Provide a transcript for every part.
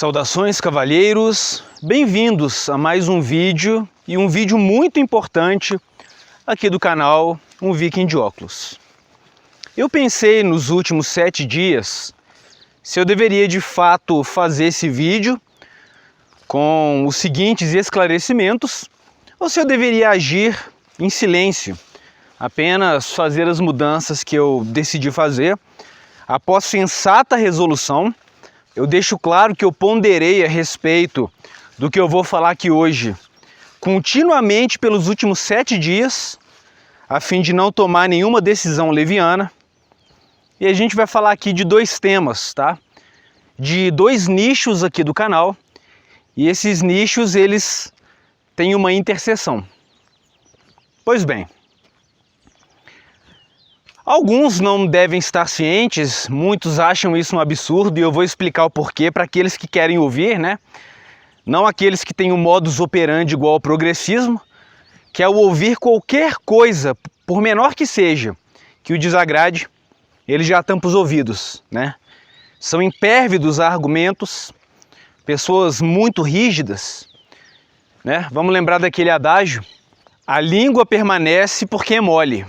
Saudações, cavalheiros, bem-vindos a mais um vídeo e um vídeo muito importante aqui do canal Um Viking de Óculos. Eu pensei nos últimos 7 dias se eu deveria de fato fazer esse vídeo com os seguintes esclarecimentos ou se eu deveria agir em silêncio, apenas fazer as mudanças que eu decidi fazer após sensata resolução. Eu deixo claro que eu ponderei a respeito do que eu vou falar aqui hoje continuamente pelos últimos 7 dias, a fim de não tomar nenhuma decisão leviana. E a gente vai falar aqui de 2 temas, tá? De 2 nichos aqui do canal. E esses nichos, eles têm uma interseção. Pois bem, alguns não devem estar cientes, muitos acham isso um absurdo e eu vou explicar o porquê para aqueles que querem ouvir, né? Não aqueles que têm um modus operandi igual ao progressismo, que é o ouvir qualquer coisa, por menor que seja, que o desagrade, ele já tampa os ouvidos, né? São impérvidos a argumentos, pessoas muito rígidas, né? Vamos lembrar daquele adágio: a língua permanece porque é mole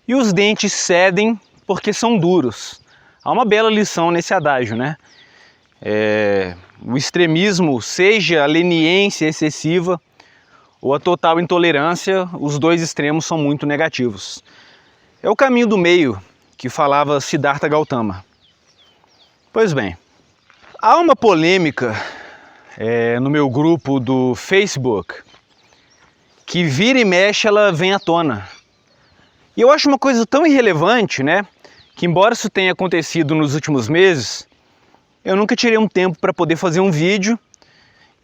e os dentes cedem porque são duros. Há uma bela lição nesse adágio, né? O extremismo, seja a leniência excessiva ou a total intolerância, os 2 extremos são muito negativos. É o caminho do meio que falava Siddhartha Gautama. Pois bem, há uma polêmica no meu grupo do Facebook que vira e mexe ela vem à tona. E eu acho uma coisa tão irrelevante, né, que embora isso tenha acontecido nos últimos meses, eu nunca tirei um tempo para poder fazer um vídeo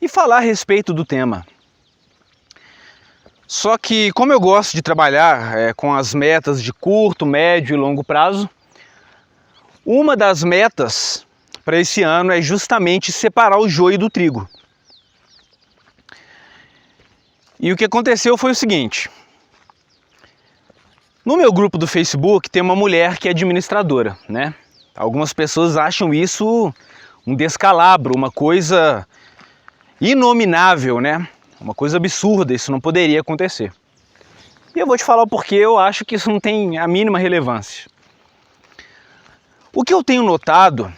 e falar a respeito do tema. Só que como eu gosto de trabalhar com as metas de curto, médio e longo prazo, uma das metas para esse ano é justamente separar o joio do trigo. E o que aconteceu foi o seguinte: no meu grupo do Facebook tem uma mulher que é administradora, né? Algumas pessoas acham isso um descalabro, uma coisa inominável, né? Uma coisa absurda, isso não poderia acontecer. E eu vou te falar o porquê eu acho que isso não tem a mínima relevância. O que eu tenho notado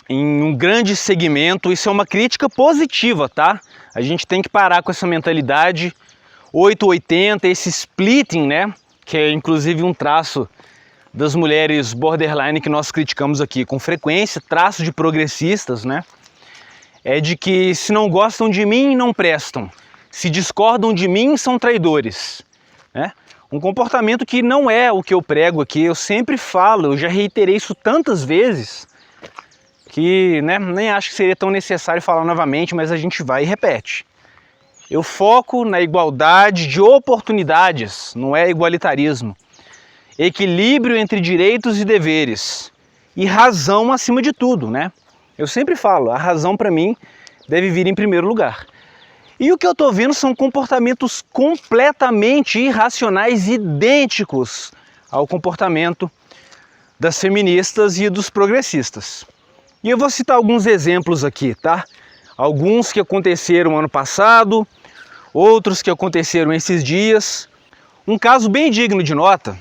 em um grande segmento, isso é uma crítica positiva, tá? A gente tem que parar com essa mentalidade 880, esse splitting, né? Que é inclusive um traço das mulheres borderline que nós criticamos aqui com frequência, traço de progressistas, né? É de que se não gostam de mim, não prestam. Se discordam de mim, são traidores, né? Um comportamento que não é o que eu prego aqui, eu sempre falo, eu já reiterei isso tantas vezes, que, né, nem acho que seria tão necessário falar novamente, mas a gente vai e repete. Eu foco na igualdade de oportunidades, não é igualitarismo. Equilíbrio entre direitos e deveres. E razão acima de tudo, né? Eu sempre falo, a razão para mim deve vir em primeiro lugar. E o que eu estou vendo são comportamentos completamente irracionais, idênticos ao comportamento das feministas e dos progressistas. E eu vou citar alguns exemplos aqui, tá? Alguns que aconteceram ano passado, outros que aconteceram esses dias. Um caso bem digno de nota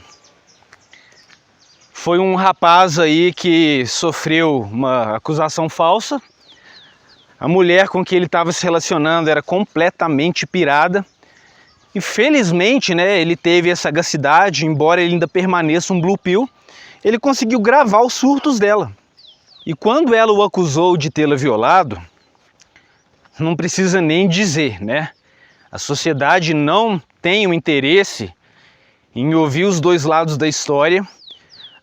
foi um rapaz aí que sofreu uma acusação falsa. A mulher com que ele estava se relacionando era completamente pirada. E felizmente, né, ele teve essa sagacidade, embora ele ainda permaneça um blue pill, ele conseguiu gravar os surtos dela. E quando ela o acusou de tê-la violado, não precisa nem dizer, né? A sociedade não tem o interesse em ouvir os 2 lados da história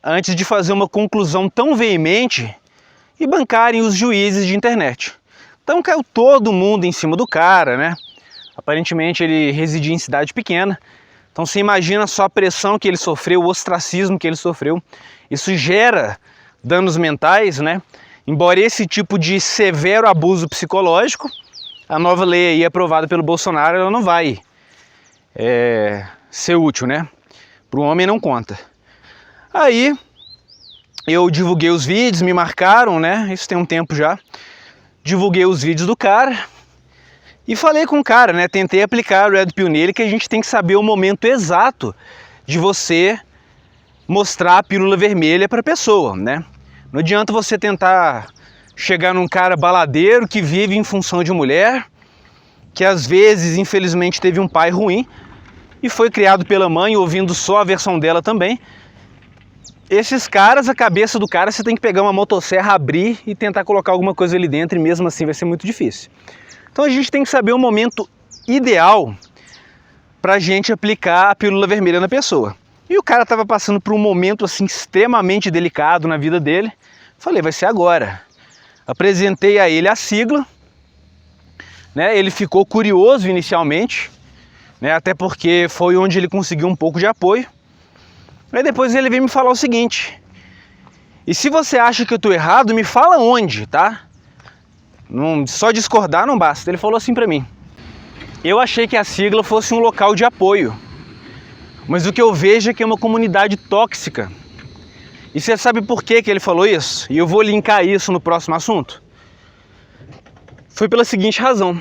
antes de fazer uma conclusão tão veemente e bancarem os juízes de internet. Então caiu todo mundo em cima do cara, né? Aparentemente ele residia em cidade pequena. Então você imagina só a pressão que ele sofreu, o ostracismo que ele sofreu. Isso gera danos mentais, né? Embora esse tipo de severo abuso psicológico, a nova lei aí aprovada pelo Bolsonaro, ela não vai ser útil, né? Para o homem não conta. Aí eu divulguei os vídeos, me marcaram, né? Isso tem um tempo já. divulguei os vídeos do cara e falei com o cara, né? Tentei aplicar o Red Pill nele, que a gente tem que saber o momento exato de você mostrar a pílula vermelha para a pessoa, né? Não adianta você tentar chegar num cara baladeiro que vive em função de mulher, que às vezes, infelizmente, teve um pai ruim e foi criado pela mãe ouvindo só a versão dela também. Esses caras, a cabeça do cara, você tem que pegar uma motosserra, abrir e tentar colocar alguma coisa ali dentro, e mesmo assim vai ser muito difícil. Então a gente tem que saber o momento ideal para a gente aplicar a pílula vermelha na pessoa. E o cara estava passando por um momento assim extremamente delicado na vida dele. Falei, vai ser agora. Apresentei a ele a sigla, né? Ele ficou curioso inicialmente, né? Até porque foi onde ele conseguiu um pouco de apoio. Aí depois ele veio me falar o seguinte: e se você acha que eu estou errado, me fala onde, tá? Não, só discordar não basta. Ele falou assim para mim: eu achei que a sigla fosse um local de apoio, mas o que eu vejo é que é uma comunidade tóxica. E você sabe por que ele falou isso? E eu vou linkar isso no próximo assunto. Foi pela seguinte razão: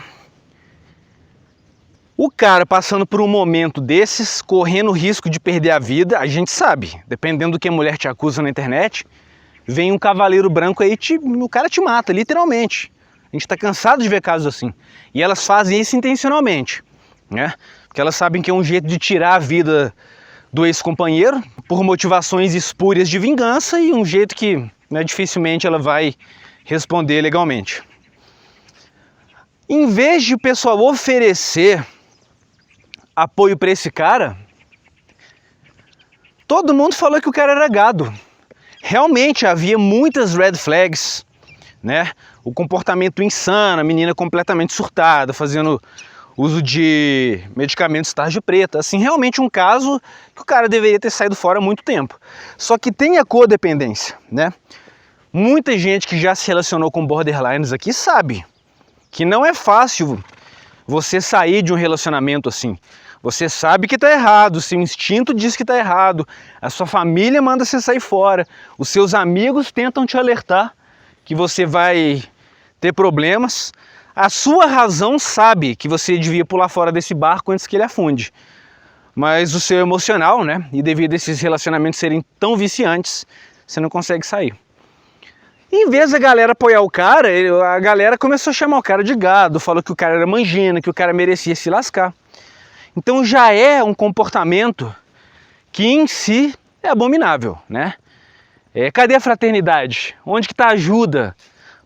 o cara passando por um momento desses, correndo o risco de perder a vida, a gente sabe, dependendo do que a mulher te acusa na internet, vem um cavaleiro branco aí, o cara te mata, literalmente. A gente está cansado de ver casos assim. E elas fazem isso intencionalmente, né? Porque elas sabem que é um jeito de tirar a vida do ex-companheiro por motivações espúrias de vingança e um jeito que, né, dificilmente ela vai responder legalmente. Em vez de o pessoal oferecer apoio para esse cara, todo mundo falou que o cara era gado. Realmente havia muitas red flags, né? O comportamento insano, a menina completamente surtada, fazendo uso de medicamentos tarja preta. Assim, realmente um caso que o cara deveria ter saído fora há muito tempo. Só que tem a codependência, né? Muita gente que já se relacionou com borderlines aqui sabe que não é fácil você sair de um relacionamento assim. Você sabe que está errado, o seu instinto diz que está errado, a sua família manda você sair fora, os seus amigos tentam te alertar que você vai ter problemas, a sua razão sabe que você devia pular fora desse barco antes que ele afunde, mas o seu emocional, né, e devido a esses relacionamentos serem tão viciantes, você não consegue sair. Em vez da galera apoiar o cara, a galera começou a chamar o cara de gado, falou que o cara era mangina, que o cara merecia se lascar. Então já é um comportamento que em si é abominável, né? Cadê a fraternidade? Onde que está a ajuda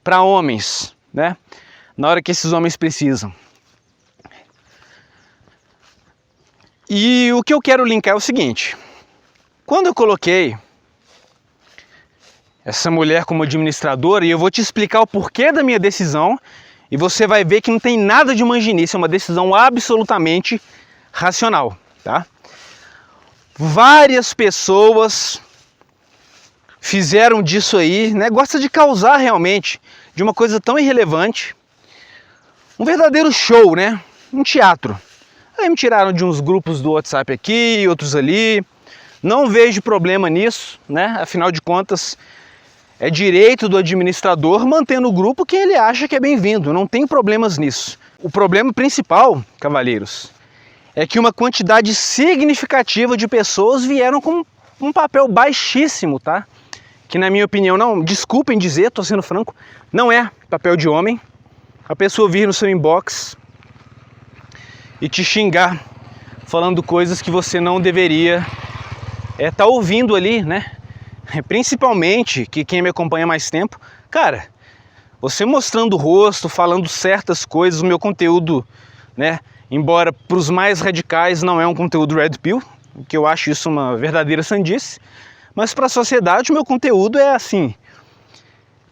para homens, né? Na hora que esses homens precisam. E o que eu quero linkar é o seguinte: quando eu coloquei essa mulher como administradora, e eu vou te explicar o porquê da minha decisão, e você vai ver que não tem nada de manginice, é uma decisão absolutamente racional, tá? Várias pessoas fizeram disso aí, né? Gosta de causar realmente de uma coisa tão irrelevante um verdadeiro show, né? Um teatro. Aí me tiraram de uns grupos do WhatsApp aqui, outros ali. Não vejo problema nisso, né? Afinal de contas, é direito do administrador manter no grupo quem ele acha que é bem-vindo. Não tem problemas nisso. O problema principal, cavalheiros, é que uma quantidade significativa de pessoas vieram com um papel baixíssimo, tá? Que na minha opinião, não, desculpem dizer, tô sendo franco, não é papel de homem. A pessoa vir no seu inbox e te xingar, falando coisas que você não deveria tá ouvindo ali, né? Principalmente, que quem me acompanha há mais tempo, cara, você mostrando o rosto, falando certas coisas, o meu conteúdo, né? Embora para os mais radicais não é um conteúdo red pill, que eu acho isso uma verdadeira sandice, mas para a sociedade o meu conteúdo é assim,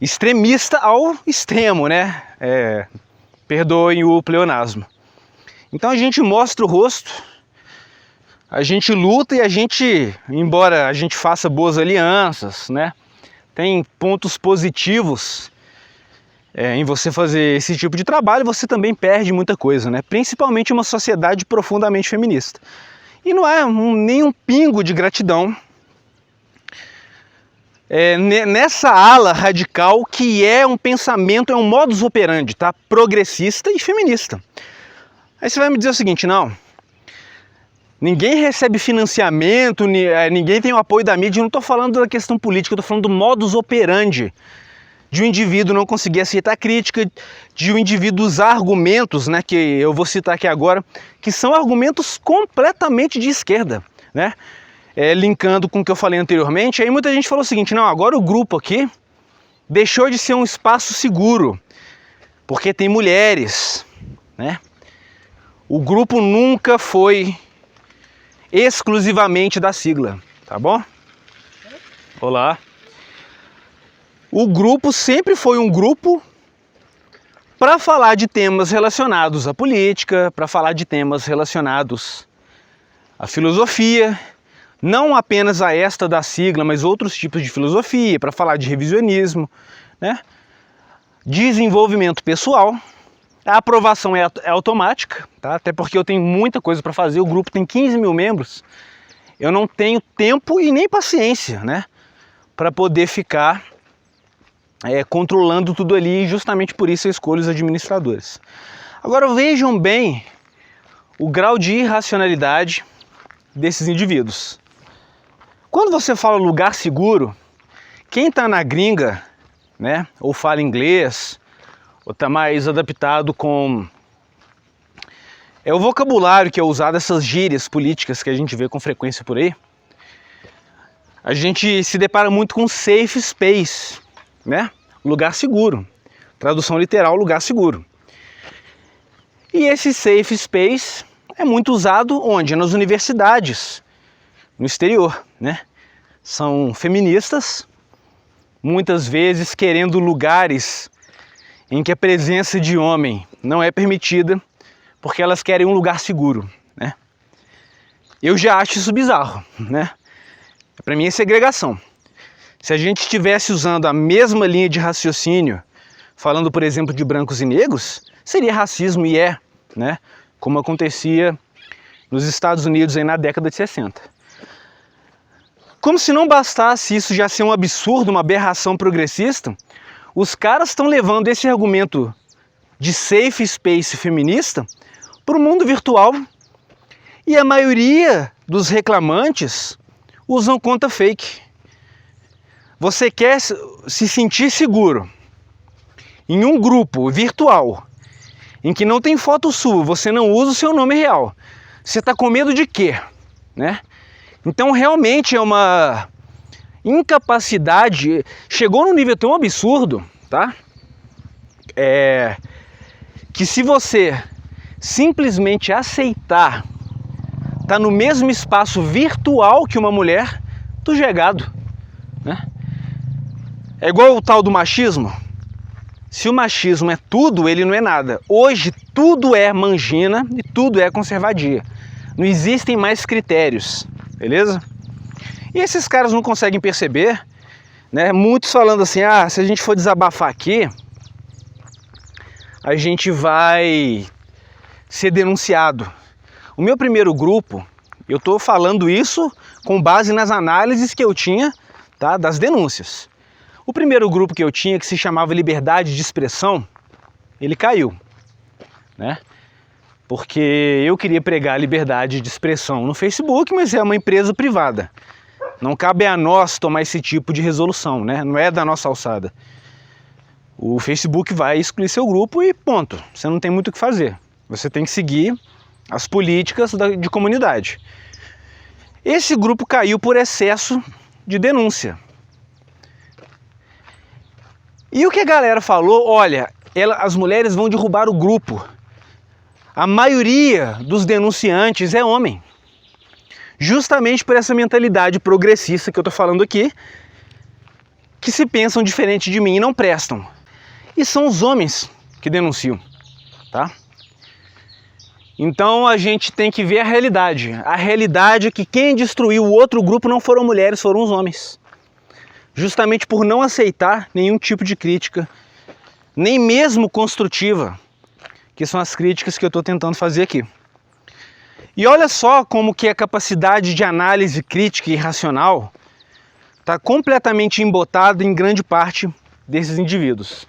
extremista ao extremo, né? Perdoem o pleonasmo. Então a gente mostra o rosto, a gente luta e a gente, embora a gente faça boas alianças, né? Tem pontos positivos em você fazer esse tipo de trabalho, você também perde muita coisa, né? Principalmente uma sociedade profundamente feminista. E não é nenhum pingo de gratidão nessa ala radical que é um pensamento, é um modus operandi, tá? Progressista e feminista. Aí você vai me dizer o seguinte, não, ninguém recebe financiamento, ninguém tem o apoio da mídia, eu não estou falando da questão política, eu estou falando do modus operandi, de um indivíduo não conseguir aceitar crítica, de um indivíduo usar argumentos, né, que eu vou citar aqui agora, que são argumentos completamente de esquerda, né? Linkando com o que eu falei anteriormente, aí muita gente falou o seguinte, não, agora o grupo aqui deixou de ser um espaço seguro, porque tem mulheres, né? O grupo nunca foi exclusivamente da sigla, tá bom? Olá. O grupo sempre foi um grupo para falar de temas relacionados à política, para falar de temas relacionados à filosofia, não apenas a esta da sigla, mas outros tipos de filosofia, para falar de revisionismo, né? Desenvolvimento pessoal. A aprovação é automática, tá? Até porque eu tenho muita coisa para fazer, o grupo tem 15 mil membros, eu não tenho tempo e nem paciência, né, para poder ficar controlando tudo ali, e justamente por isso eu escolho os administradores. Agora vejam bem o grau de irracionalidade desses indivíduos. Quando você fala lugar seguro, quem está na gringa, né, ou fala inglês, ou está mais adaptado com o vocabulário que é usado, essas gírias políticas que a gente vê com frequência por aí, a gente se depara muito com safe space, né? Lugar seguro. Tradução literal, lugar seguro. E esse safe space é muito usado onde? Nas universidades, no exterior, né? São feministas, muitas vezes querendo lugares em que a presença de homem não é permitida, porque elas querem um lugar seguro, né? Eu já acho isso bizarro, né? Para mim é segregação. Se a gente estivesse usando a mesma linha de raciocínio, falando, por exemplo, de brancos e negros, seria racismo e né? Como acontecia nos Estados Unidos aí na década de 60. Como se não bastasse isso já ser um absurdo, uma aberração progressista, os caras estão levando esse argumento de safe space feminista para o mundo virtual, e a maioria dos reclamantes usam conta fake. Você quer se sentir seguro em um grupo virtual em que não tem foto sua, você não usa o seu nome real. Você está com medo de quê? Né? Então realmente é uma incapacidade, chegou num nível tão absurdo, tá? Que se você simplesmente aceitar tá no mesmo espaço virtual que uma mulher, tu já é gado, né? É igual o tal do machismo. Se o machismo é tudo, ele não é nada. Hoje tudo é mangina e tudo é conservadia. Não existem mais critérios, beleza? E esses caras não conseguem perceber, né? Muitos falando assim, se a gente for desabafar aqui, a gente vai ser denunciado. O meu primeiro grupo, eu estou falando isso com base nas análises que eu tinha, tá, das denúncias. O primeiro grupo que eu tinha, que se chamava Liberdade de Expressão, ele caiu, né? Porque eu queria pregar a liberdade de expressão no Facebook, mas é uma empresa privada. Não cabe a nós tomar esse tipo de resolução, né? Não é da nossa alçada. O Facebook vai excluir seu grupo e ponto. Você não tem muito o que fazer. Você tem que seguir as políticas de comunidade. Esse grupo caiu por excesso de denúncia. E o que a galera falou? Olha, as mulheres vão derrubar o grupo. A maioria dos denunciantes é homem. Justamente por essa mentalidade progressista que eu estou falando aqui, que se pensam diferente de mim e não prestam. E são os homens que denunciam, tá? Então a gente tem que ver a realidade. A realidade é que quem destruiu o outro grupo não foram mulheres, foram os homens. Justamente por não aceitar nenhum tipo de crítica, nem mesmo construtiva, que são as críticas que eu estou tentando fazer aqui. E olha só como que a capacidade de análise crítica e racional está completamente embotado em grande parte desses indivíduos.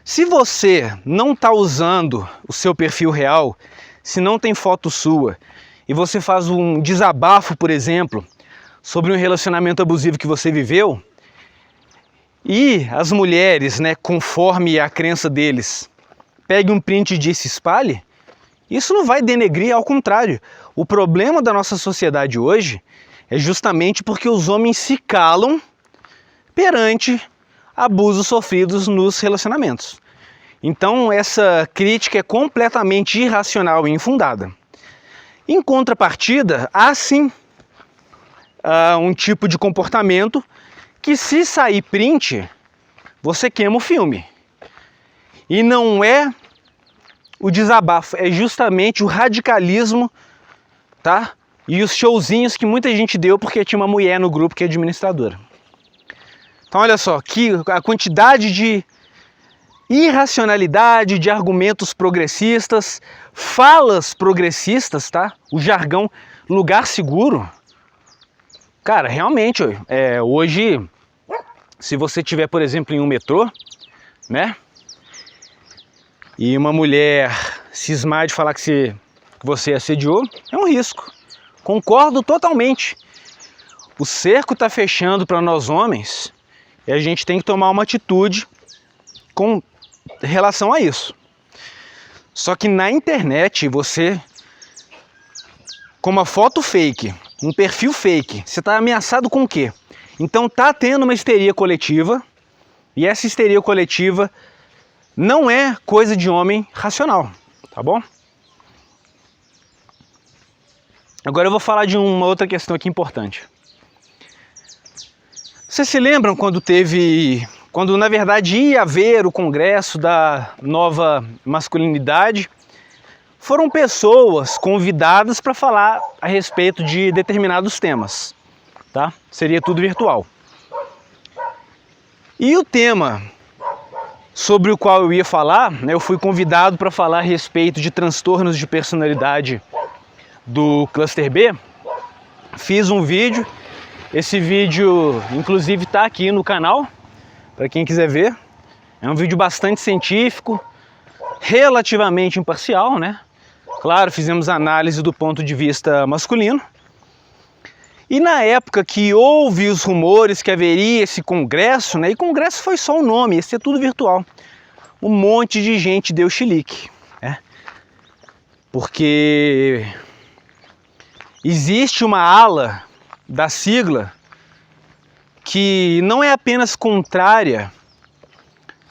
Se você não está usando o seu perfil real, se não tem foto sua, e você faz um desabafo, por exemplo, sobre um relacionamento abusivo que você viveu, e as mulheres, né, conforme a crença deles, peguem um print e se espalhe, isso não vai denegrir, ao contrário. O problema da nossa sociedade hoje é justamente porque os homens se calam perante abusos sofridos nos relacionamentos. Então essa crítica é completamente irracional e infundada. Em contrapartida, há sim um tipo de comportamento que, se sair print, você queima o filme. E não é o desabafo, é justamente o radicalismo, tá? E os showzinhos que muita gente deu porque tinha uma mulher no grupo que é administradora. Então olha só, que a quantidade de irracionalidade, de argumentos progressistas, falas progressistas, tá? O jargão lugar seguro. Cara, realmente, hoje, se você tiver, por exemplo, em um metrô, né? E uma mulher cismar de falar que você assediou, é um risco. Concordo totalmente. O cerco está fechando para nós homens e a gente tem que tomar uma atitude com relação a isso. Só que na internet você, com uma foto fake, um perfil fake, você está ameaçado com o quê? Então tá tendo uma histeria coletiva, e essa histeria coletiva não é coisa de homem racional, tá bom? Agora eu vou falar de uma outra questão aqui importante. Vocês se lembram quando na verdade ia haver o congresso da nova masculinidade? Foram pessoas convidadas para falar a respeito de determinados temas, tá? Seria tudo virtual. E o tema sobre o qual eu ia falar, né, eu fui convidado para falar a respeito de transtornos de personalidade do Cluster B. Fiz um vídeo, esse vídeo inclusive está aqui no canal, para quem quiser ver. É um vídeo bastante científico, relativamente imparcial, né? Claro, fizemos análise do ponto de vista masculino. E na época que houve os rumores que haveria esse congresso, né? E congresso foi só um nome, esse é tudo virtual. Um monte de gente deu chilique, né? Porque existe uma ala da sigla que não é apenas contrária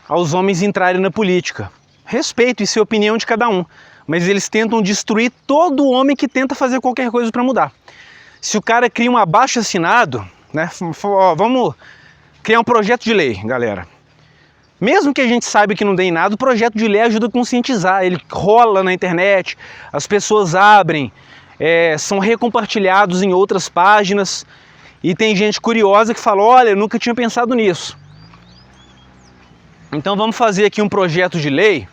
aos homens entrarem na política. Respeito, isso é a opinião de cada um. Mas eles tentam destruir todo homem que tenta fazer qualquer coisa para mudar. Se o cara cria um abaixo-assinado, né? Vamos criar um projeto de lei, galera. Mesmo que a gente saiba que não dê em nada, o projeto de lei ajuda a conscientizar. Ele rola na internet, as pessoas abrem, são recompartilhados em outras páginas. E tem gente curiosa que fala, olha, eu nunca tinha pensado nisso. Então vamos fazer aqui um projeto de lei.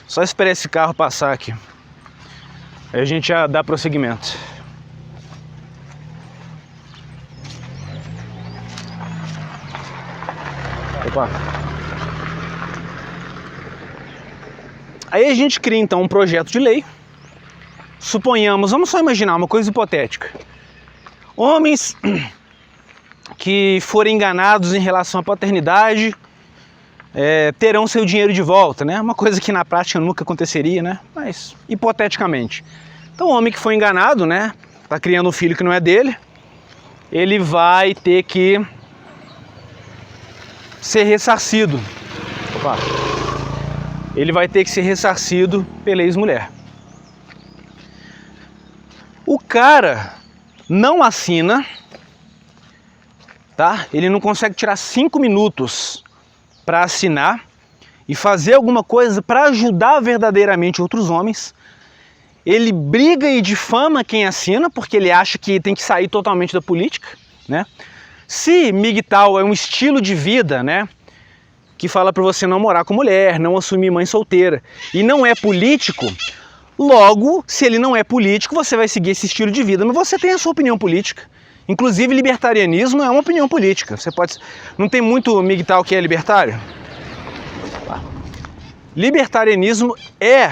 Só esperar esse carro passar aqui. Aí a gente já dá prosseguimento. Opa. Aí a gente cria então um projeto de lei. Suponhamos, vamos só imaginar uma coisa hipotética. Homens que forem enganados em relação à paternidade terão seu dinheiro de volta, né? Uma coisa que na prática nunca aconteceria, né? Mas hipoteticamente. Então o homem que foi enganado, né? Tá criando um filho que não é dele, ele vai ter que ser ressarcido. Opa. Ele vai ter que ser ressarcido pela ex-mulher. O cara não assina, tá? Ele não consegue tirar 5 minutos para assinar e fazer alguma coisa para ajudar verdadeiramente outros homens. Ele briga e difama quem assina, porque ele acha que tem que sair totalmente da política, né? Se MGTOW é um estilo de vida, né, que fala para você não morar com mulher, não assumir mãe solteira, e não é político, logo, se ele não é político, você vai seguir esse estilo de vida, mas você tem a sua opinião política. Inclusive, libertarianismo é uma opinião política. Você pode... Não tem muito MGTOW que é libertário? Libertarianismo é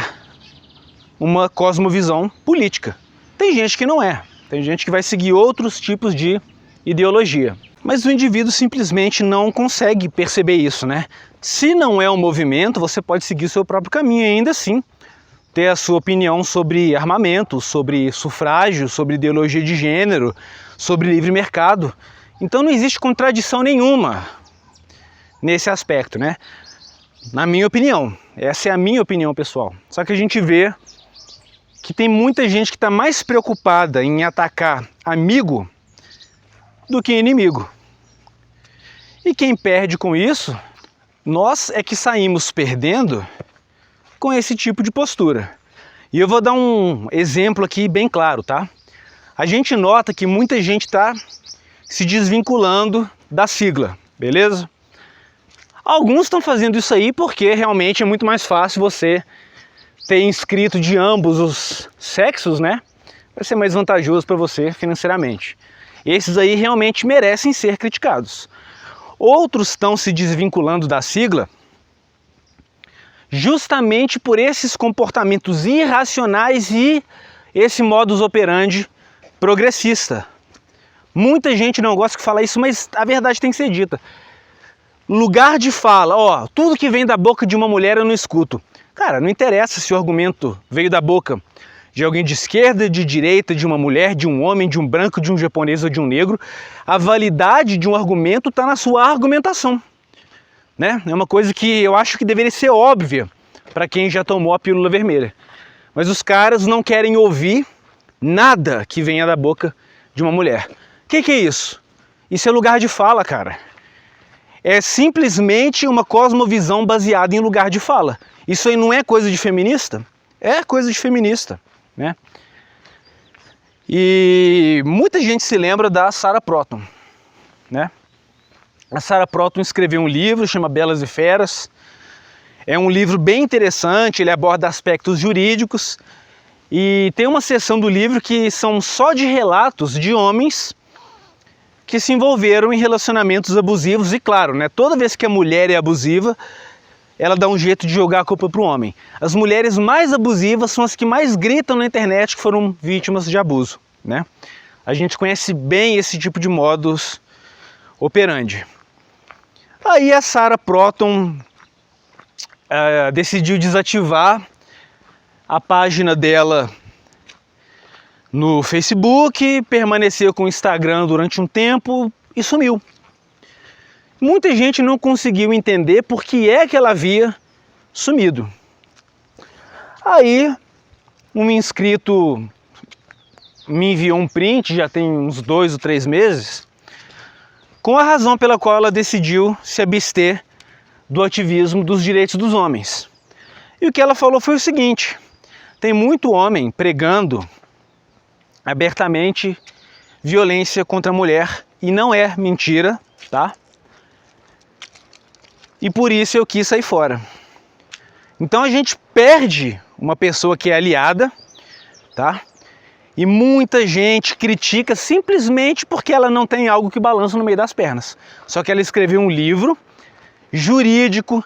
uma cosmovisão política. Tem gente que não é. Tem gente que vai seguir outros tipos de ideologia. Mas o indivíduo simplesmente não consegue perceber isso, né? Se não é um movimento, você pode seguir o seu próprio caminho e ainda assim ter a sua opinião sobre armamento, sobre sufrágio, sobre ideologia de gênero, sobre livre mercado. Então não existe contradição nenhuma nesse aspecto, né? Na minha opinião. Essa é a minha opinião pessoal. Só que a gente vê que tem muita gente que está mais preocupada em atacar amigo do que inimigo. E quem perde com isso, nós é que saímos perdendo com esse tipo de postura. E eu vou dar um exemplo aqui bem claro, tá? A gente nota que muita gente está se desvinculando da sigla, beleza? Alguns estão fazendo isso aí porque realmente é muito mais fácil você ter inscrito de ambos os sexos, né? Vai ser mais vantajoso para você financeiramente. Esses aí realmente merecem ser criticados. Outros estão se desvinculando da sigla justamente por esses comportamentos irracionais e esse modus operandi progressista. Muita gente não gosta de falar isso, mas a verdade tem que ser dita. Lugar de fala, ó, tudo que vem da boca de uma mulher eu não escuto. Cara, não interessa se o argumento veio da boca de alguém de esquerda, de direita, de uma mulher, de um homem, de um branco, de um japonês ou de um negro. A validade de um argumento está na sua argumentação. Né? É uma coisa que eu acho que deveria ser óbvia para quem já tomou a pílula vermelha. Mas os caras não querem ouvir nada que venha da boca de uma mulher. O que é isso? Isso é lugar de fala, cara. É simplesmente uma cosmovisão baseada em lugar de fala. Isso aí não é coisa de feminista? É coisa de feminista, né? E muita gente se lembra da Sarah Proton, né? A Sarah Proton escreveu um livro, chama Belas e Feras. É um livro bem interessante, ele aborda aspectos jurídicos. E tem uma seção do livro que são só de relatos de homens que se envolveram em relacionamentos abusivos. E claro, né, toda vez que a mulher é abusiva, ela dá um jeito de jogar a culpa para o homem. As mulheres mais abusivas são as que mais gritam na internet que foram vítimas de abuso, né? A gente conhece bem esse tipo de modus operandi. Aí a Sarah Proton decidiu desativar a página dela no Facebook, permaneceu com o Instagram durante um tempo e sumiu. Muita gente não conseguiu entender por que é que ela havia sumido. Aí um inscrito me enviou um print, já tem uns 2 ou 3 meses, com a razão pela qual ela decidiu se abster do ativismo dos direitos dos homens. E o que ela falou foi o seguinte: tem muito homem pregando abertamente violência contra a mulher, e não é mentira, tá? E por isso eu quis sair fora. Então a gente perde uma pessoa que é aliada, tá? E muita gente critica simplesmente porque ela não tem algo que balança no meio das pernas. Só que ela escreveu um livro jurídico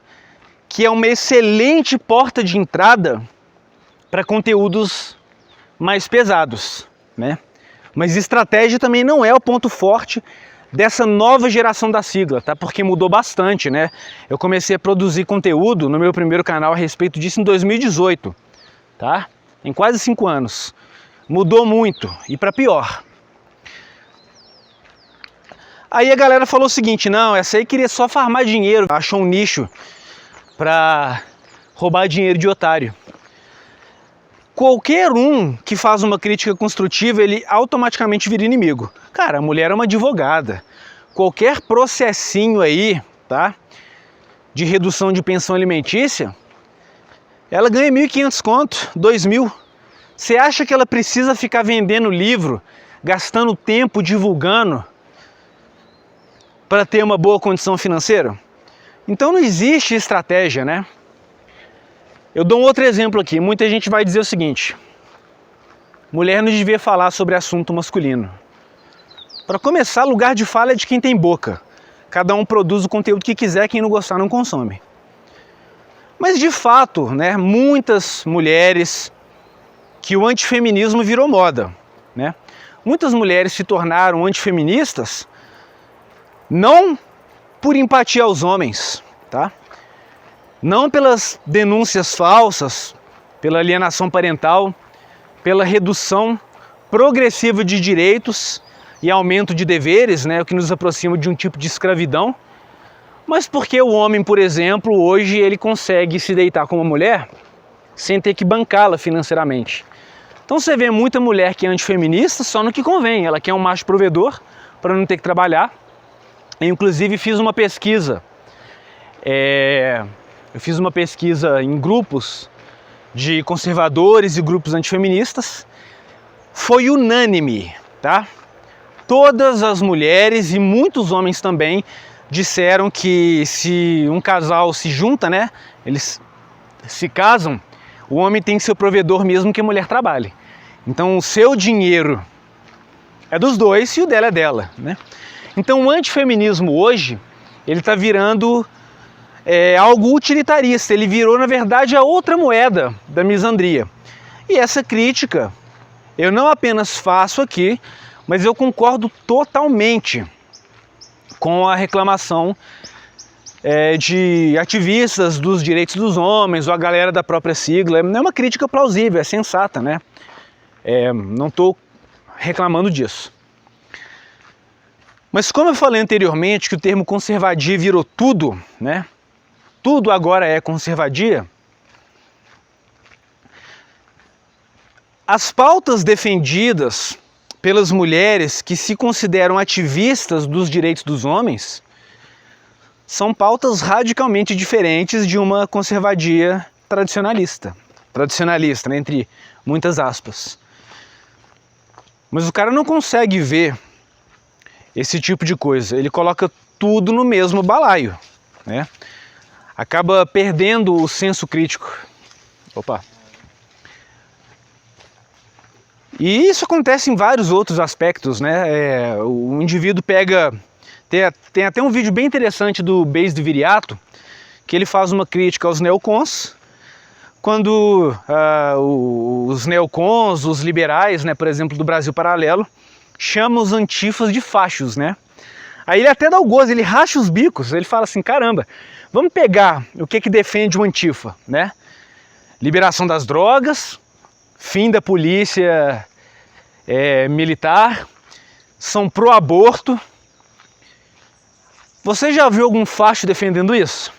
que é uma excelente porta de entrada para conteúdos mais pesados, né? Mas estratégia também não é o ponto forte dessa nova geração da sigla, tá? Porque mudou bastante, né? Eu comecei a produzir conteúdo no meu primeiro canal a respeito disso em 2018, tá? Em quase 5 anos. Mudou muito, e para pior. Aí a galera falou o seguinte: não, essa aí queria só farmar dinheiro, achou um nicho para roubar dinheiro de otário. Qualquer um que faz uma crítica construtiva, ele automaticamente vira inimigo. Cara, a mulher é uma advogada. Qualquer processinho aí, tá, de redução de pensão alimentícia, ela ganha 1.500 conto, 2.000. Você acha que ela precisa ficar vendendo livro, gastando tempo divulgando para ter uma boa condição financeira? Então não existe estratégia, né? Eu dou um outro exemplo aqui. Muita gente vai dizer o seguinte: mulher não devia falar sobre assunto masculino. Para começar, lugar de fala é de quem tem boca. Cada um produz o conteúdo que quiser, quem não gostar não consome. Mas de fato, né, muitas mulheres que o antifeminismo virou moda, né? Muitas mulheres se tornaram antifeministas não por empatia aos homens, tá? Não pelas denúncias falsas, pela alienação parental, pela redução progressiva de direitos e aumento de deveres, né, o que nos aproxima de um tipo de escravidão, mas porque o homem, por exemplo, hoje ele consegue se deitar com uma mulher sem ter que bancá-la financeiramente. Então você vê muita mulher que é antifeminista só no que convém, ela quer um macho provedor para não ter que trabalhar. Eu, inclusive, fiz uma pesquisa, em grupos de conservadores e grupos antifeministas, foi unânime, tá? Todas as mulheres e muitos homens também disseram que se um casal se junta, né, eles se casam, o homem tem que ser o provedor mesmo que a mulher trabalhe. Então o seu dinheiro é dos dois e o dela é dela, né? Então o antifeminismo hoje, ele está virando algo utilitarista, ele virou na verdade a outra moeda da misandria. E essa crítica eu não apenas faço aqui, mas eu concordo totalmente com a reclamação de ativistas dos direitos dos homens, ou a galera da própria sigla. É uma crítica plausível, é sensata, né? Não estou reclamando disso. Mas como eu falei anteriormente que o termo conservadia virou tudo, né? Tudo agora é conservadia. As pautas defendidas pelas mulheres que se consideram ativistas dos direitos dos homens são pautas radicalmente diferentes de uma conservadia tradicionalista, né, entre muitas aspas. Mas o cara não consegue ver esse tipo de coisa, ele coloca tudo no mesmo balaio, né? Acaba perdendo o senso crítico. Opa! E isso acontece em vários outros aspectos, né? O indivíduo pega... Tem até um vídeo bem interessante do Beis de Viriato, que ele faz uma crítica aos neocons, quando os neocons, os liberais, né, por exemplo, do Brasil Paralelo, chamam os antifas de fachos, né? Aí ele até dá o gozo, ele racha os bicos, ele fala assim, caramba, vamos pegar o que defende o antifa, né? Liberação das drogas, fim da polícia militar, são pró-aborto. Você já viu algum facho defendendo isso?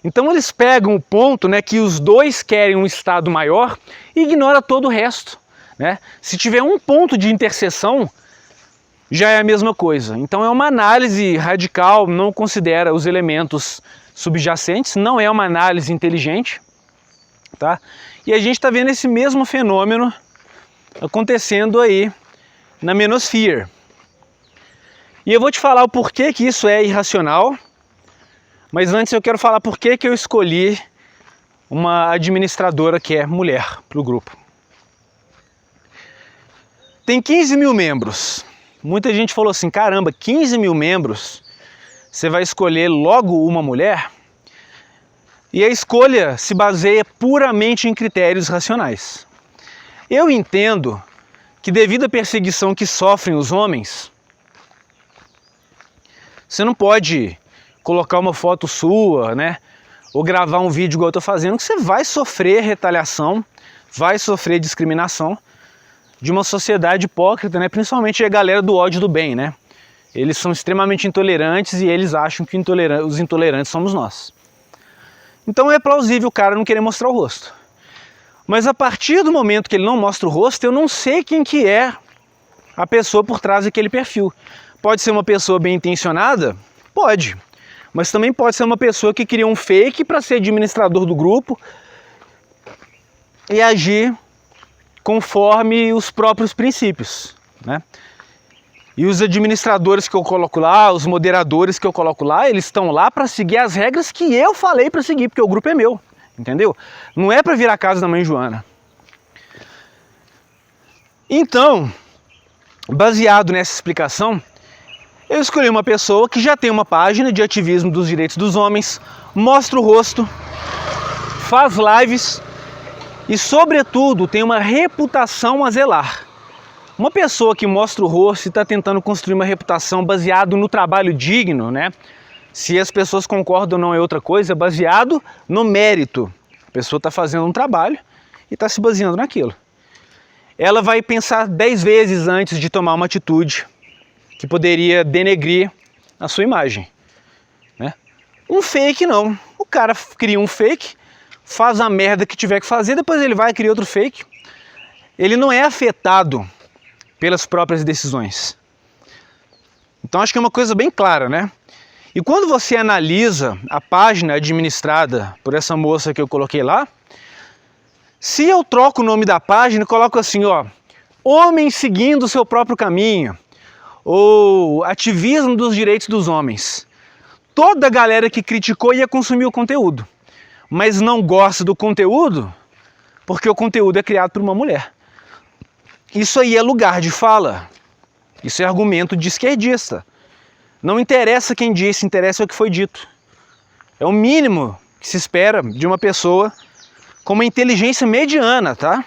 Então eles pegam o ponto, né, que os dois querem um Estado maior e ignora todo o resto, né? Se tiver um ponto de interseção, já é a mesma coisa. Então é uma análise radical, não considera os elementos subjacentes, não é uma análise inteligente, tá? E a gente está vendo esse mesmo fenômeno acontecendo aí na menosfera. E eu vou te falar o porquê que isso é irracional, mas antes eu quero falar por que eu escolhi uma administradora que é mulher para o grupo. Tem 15 mil membros. Muita gente falou assim, caramba, 15 mil membros, você vai escolher logo uma mulher? E a escolha se baseia puramente em critérios racionais. Eu entendo que devido à perseguição que sofrem os homens, você não pode colocar uma foto sua, né, ou gravar um vídeo igual eu estou fazendo, que você vai sofrer retaliação, vai sofrer discriminação de uma sociedade hipócrita, né, principalmente a galera do ódio do bem, né? Eles são extremamente intolerantes e eles acham que os intolerantes somos nós. Então é plausível o cara não querer mostrar o rosto. Mas a partir do momento que ele não mostra o rosto, eu não sei quem que é a pessoa por trás daquele perfil. Pode ser uma pessoa bem intencionada? Pode. Mas também pode ser uma pessoa que cria um fake para ser administrador do grupo e agir conforme os próprios princípios, né? E os administradores que eu coloco lá, os moderadores que eu coloco lá, eles estão lá para seguir as regras que eu falei para seguir, porque o grupo é meu, entendeu? Não é para virar a casa da mãe Joana. Então, Baseado nessa explicação, eu escolhi uma pessoa que já tem uma página de ativismo dos direitos dos homens, mostra o rosto, faz lives e, sobretudo, tem uma reputação a zelar. Uma pessoa que mostra o rosto e está tentando construir uma reputação baseado no trabalho digno, né? Se as pessoas concordam ou não é outra coisa, é baseado no mérito. A pessoa está fazendo um trabalho e está se baseando naquilo. Ela vai pensar 10 vezes antes de tomar uma atitude que poderia denegrir a sua imagem, né? Um fake não. O cara cria um fake, faz a merda que tiver que fazer, depois ele vai criar outro fake. Ele não é afetado pelas próprias decisões. Então acho que é uma coisa bem clara, né? E quando você analisa a página administrada por essa moça que eu coloquei lá, se eu troco o nome da página e coloco assim, ó, homem seguindo o seu próprio caminho, ou ativismo dos direitos dos homens, toda a galera que criticou ia consumir o conteúdo, mas não gosta do conteúdo porque o conteúdo é criado por uma mulher. Isso aí é lugar de fala, isso é argumento de esquerdista. Não interessa quem disse, interessa o que foi dito. É o mínimo que se espera de uma pessoa com uma inteligência mediana, tá?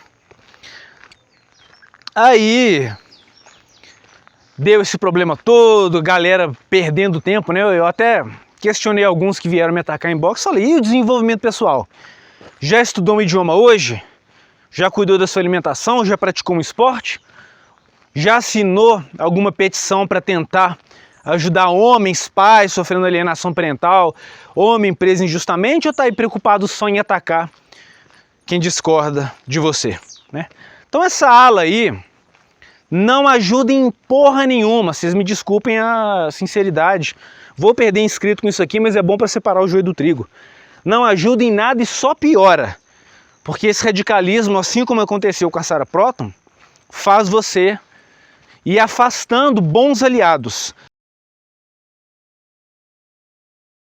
Aí deu esse problema todo, galera perdendo tempo, né? Eu até questionei alguns que vieram me atacar em box, falei, e o desenvolvimento pessoal? Já estudou um idioma hoje? Já cuidou da sua alimentação? Já praticou um esporte? Já assinou alguma petição para tentar ajudar homens, pais sofrendo alienação parental, homem preso injustamente, ou está aí preocupado só em atacar quem discorda de você, né? Então essa ala aí não ajuda em porra nenhuma, vocês me desculpem a sinceridade, vou perder inscrito com isso aqui, mas é bom para separar o joio do trigo. Não ajuda em nada e só piora, porque esse radicalismo, assim como aconteceu com a Sarah Proton, faz você ir afastando bons aliados.